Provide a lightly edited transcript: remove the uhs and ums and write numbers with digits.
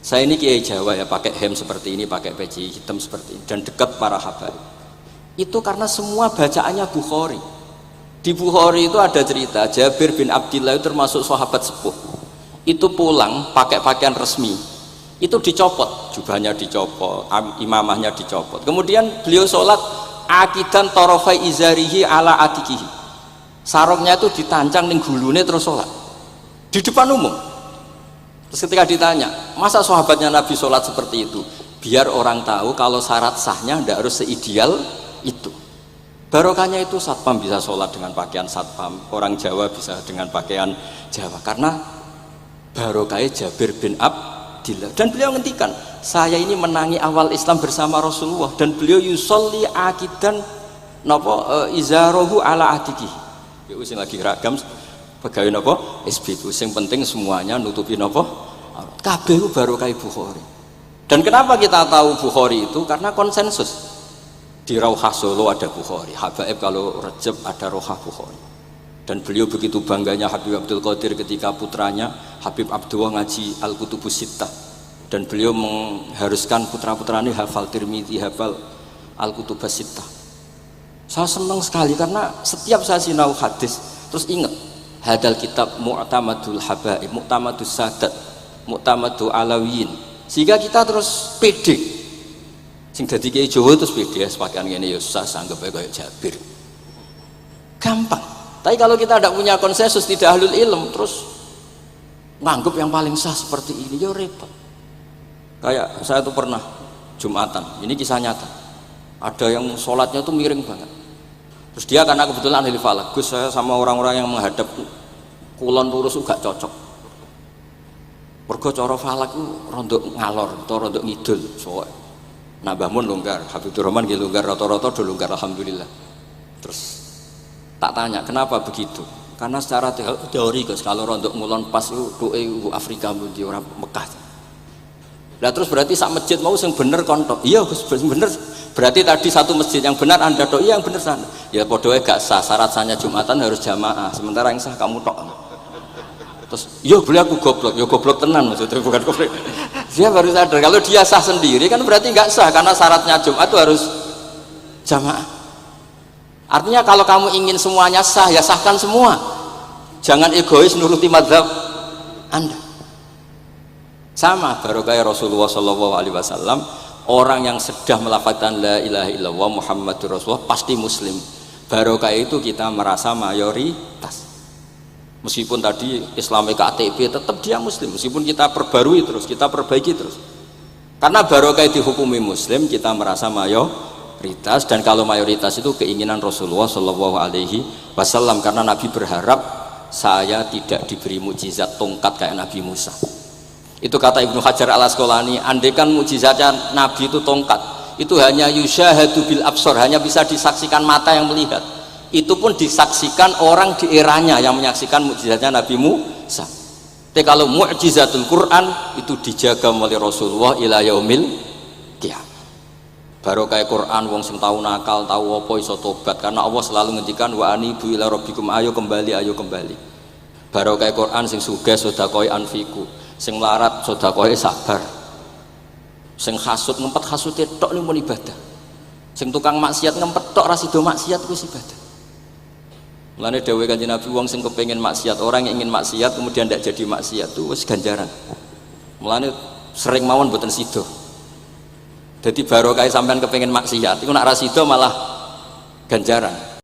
Saya ini kiai Jawa ya, pakai hem seperti ini, pakai peci hitam seperti ini, dan dekat para habaib. Itu karena semua bacaannya Bukhari. Di Bukhari itu ada cerita Jabir bin Abdillah itu termasuk sahabat sepuh. Itu pulang pakai pakaian resmi. Itu dicopot, jubahnya dicopot, imamahnya dicopot. Kemudian beliau sholat akidan torofai izarihi ala atikihi. Sarungnya itu ditancang ning gulune terus sholat di depan umum. Terus ketika ditanya, masa sahabatnya Nabi sholat seperti itu? Biar orang tahu kalau syarat sahnya tidak harus seideal itu. Barokahnya itu satpam bisa sholat dengan pakaian satpam, orang Jawa bisa dengan pakaian Jawa, karena barokahnya Jabir bin Abdillah. Dan beliau ngendikan, saya ini menangi awal Islam bersama Rasulullah, dan beliau yusolli akidan izarohu ala atiki. Ya sing lagi ragam pegawai napa SBB, sing penting semuanya nutupi napa kabeh barokah Bukhari. Dan kenapa kita tahu Bukhari itu? Karena konsensus. Di Rauhah Solo ada Bukhari, Habaib kalau Rejab ada Rauhah Bukhari. Dan beliau begitu bangganya Habib Abdul Qadir ketika putranya Habib Abdullah ngaji Al-Kutubus Sittah, dan beliau mengharuskan putra-putranya hafal Tirmidzi, hafal Al-Kutubus Sittah. Saya senang sekali karena setiap saya sinau hadis terus ingat hadal kitab Mu'tamadul Habaib, Mu'tamadus Sadat, Mu'tamadul Alawiyin, sehingga kita terus pede. Sing dadi kiai Jawa terus pede pakaian ngene ya susah sanggep kaya Jabir. Gampang. Tapi kalau kita tidak punya konsensus, tidak ahlul ilm, terus nganggep yang paling sah seperti ini, ya repot. Kayak saya tuh pernah Jumatan, ini kisah nyata. Ada yang sholatnya tuh miring banget. Terus dia karena kebetulan ahli falak, Gus, saya sama orang-orang yang menghadap kulon lurus gak cocok. Mergo cara falak itu rondok ngalor atau rondok ngidul. Soalnya nambah mun longgar, Habibur Rahman nggih longgar, rata-rata do longgar alhamdulillah. Terus tak tanya kenapa begitu, karena secara teori Gus, kalau rondok ngulon pas itu doe Afrika di orang Mekah. Lah terus berarti sak masjid mau sing bener kontok. Iya Gus, bener. Berarti tadi satu masjid yang benar Anda tok, iya yang bener sana. Ya podoe gak sah, syarat sahnya Jumatan harus jamaah, sementara yang sah kamu tok. Terus iya boleh aku goblok, ya goblok tenan maksudnya, bukan goblok. Dia baru sadar kalau dia sah sendiri kan berarti nggak sah, karena syaratnya Jumat itu harus jamaah. Artinya kalau kamu ingin semuanya sah, ya sahkan semua. Jangan egois nuruti mazhab Anda. Sama barokah Rasulullah SAW, orang yang sudah melafazkan la ilaha illallah Muhammadur Rasulullah pasti muslim. Barokah itu kita merasa mayoritas. Meskipun tadi Islami KTP tetap dia muslim, meskipun kita perbarui terus, kita perbaiki terus. Karena barokah dihukumi muslim, kita merasa mayoritas, dan kalau mayoritas itu keinginan Rasulullah SAW, karena Nabi berharap saya tidak diberi mukjizat tongkat kayak Nabi Musa. Itu kata Ibnu Hajar Al Asqalani, andaikan mukjizatnya Nabi itu tongkat, itu hanya yusyahadu bil absar, hanya bisa disaksikan mata yang melihat. Itu pun disaksikan orang di eranya yang menyaksikan mukjizatnya Nabi Musa. Tapi kalau mukjizatul Quran itu dijaga oleh Rasulullah ila yaumil qiyamah. Barokah Quran wong sing tahu nakal, tahu apa iso tobat, karena Allah selalu ngendikan wa anibu ila rabbikum, ayo kembali, ayo kembali. Barokah Quran sing sugih sedekah anfiku, sing melarat sedekah sabar, sing hasud ngempet hasude tok niku ibadah, sing tukang maksiat ngempet tok ra sida maksiat kuwi ibadah. Mulane dawuh Kanjeng Nabi, wong sing kepengin maksiat, orang yang ingin maksiat kemudian tidak jadi maksiat itu wis ganjaran. Mulane sering mawon mboten sida. Jadi barokah sampean kepengin maksiat iku nek ra sida malah ganjaran.